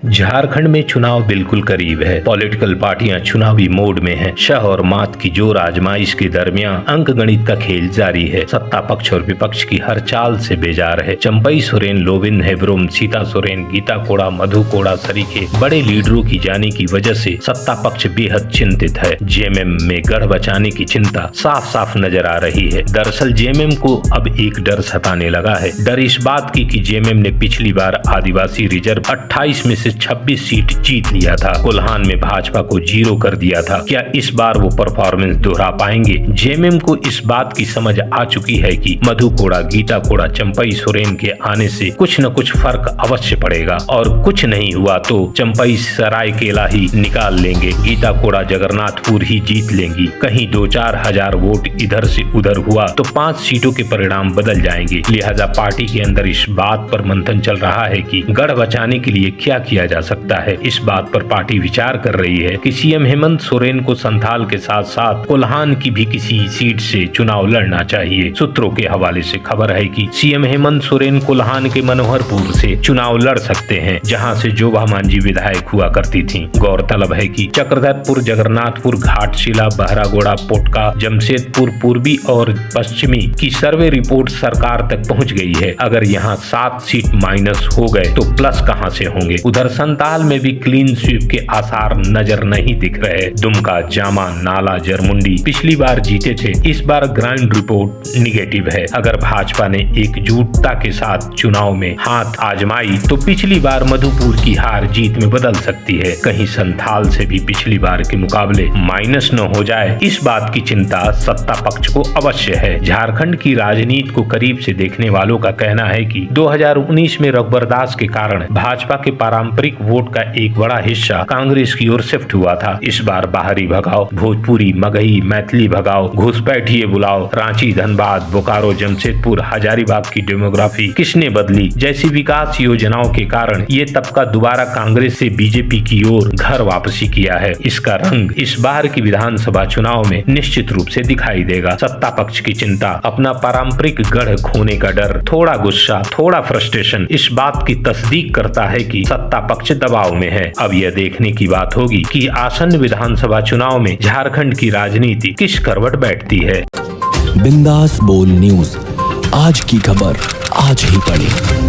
झारखंड में चुनाव बिल्कुल करीब है। पॉलिटिकल पार्टियां चुनावी मोड में हैं। शह और मात की जोर आजमाइश के दरमियान अंक गणित का खेल जारी है। सत्ता पक्ष और विपक्ष की हर चाल से बेजार है। चंपई सोरेन, लोविंद हेब्रोम, सीता सोरेन, गीता कोड़ा, मधु कोड़ा सरीखे बड़े लीडरों की जाने की वजह से सत्ता पक्ष बेहद चिंतित है। जेएमएम में गढ़ बचाने की चिंता साफ साफ नजर आ रही है। दरअसल जेएमएम को अब एक डर सताने लगा है। डर इस बात की कि जेएमएम ने पिछली बार आदिवासी रिजर्व 28 में से 26 सीट जीत लिया था। कोल्हान में भाजपा को 0 कर दिया था। क्या इस बार वो परफॉर्मेंस दोहरा पाएंगे? जेएमएम को इस बात की समझ आ चुकी है कि मधु कोड़ा, गीता कोड़ा, चंपई सोरेन के आने से कुछ न कुछ फर्क अवश्य पड़ेगा और कुछ नहीं हुआ तो चंपई सरायकेला ही निकाल लेंगे। गीता कोड़ा जगन्नाथपुर ही जीत लेंगी। कहीं 2-4 हजार वोट इधर से उधर हुआ तो 5 सीटों के परिणाम बदल जाएंगे। लिहाजा पार्टी के अंदर इस बात पर मंथन चल रहा है कि गढ़ बचाने के लिए क्या किया जा सकता है। इस बात पर पार्टी विचार कर रही है कि सीएम हेमंत सोरेन को संथाल के साथ साथ कोल्हान की भी किसी सीट से चुनाव लड़ना चाहिए। सूत्रों के हवाले से खबर है कि सीएम हेमंत सोरेन कोल्हान के मनोहरपुर से चुनाव लड़ सकते हैं, जहां से जोबा मांझी विधायक हुआ करती थीं। गौरतलब है कि चक्रधरपुर, जगन्नाथपुर, घाटशिला, बहरागोड़ा, पोटका, जमशेदपुर पूर्वी और पश्चिमी की सर्वे रिपोर्ट सरकार तक पहुंच गई है। अगर यहां 7 सीट माइनस हो गए तो प्लस कहां से होंगे? उधर संताल में भी क्लीन स्वीप के आसार नजर नहीं दिख रहे। दुमका, जामा, नाला, जरमुंडी पिछली बार जीते थे। इस बार ग्राउंड रिपोर्ट निगेटिव है। अगर भाजपा ने एकजुटता के साथ चुनाव में हाथ आजमाई तो पिछली बार मधुपुर की हार जीत में बदल सकती है। कहीं संथाल से भी पिछली बार के मुकाबले माइनस न हो जाए, इस बात की चिंता सत्ता पक्ष को अवश्य है। झारखंड की राजनीति को करीब से देखने वालों का कहना है कि 2019 में रघुबरदास के कारण भाजपा के पारंपरिक वोट का एक बड़ा हिस्सा कांग्रेस की ओर शिफ्ट हुआ था। इस बार बाहरी भगाओ, भोजपुरी, मगही, मैथिली भगाओ, घुसपैठिए बुलाओ, रांची, धनबाद, बोकारो, जमशेदपुर, हजारीबाग की डेमोग्राफी किसने बदली जैसी विकास योजनाओं के कारण ये तबका दोबारा कांग्रेस से बीजेपी की ओर घर वापसी किया है। इसका रंग इस बार की विधानसभा चुनाव में निश्चित रूप से दिखाई देगा। सत्ता पक्ष की चिंता, अपना पारंपरिक गढ़ खोने का डर, थोड़ा गुस्सा, थोड़ा फ्रस्ट्रेशन इस बात की तस्दीक करता है कि सत्ता पक्ष दबाव में है। अब यह देखने की बात होगी कि आसन्न विधानसभा चुनाव में झारखंड की राजनीति किस करवट बैठती है। बिंदास बोल न्यूज, आज की खबर आज ही पढ़ें।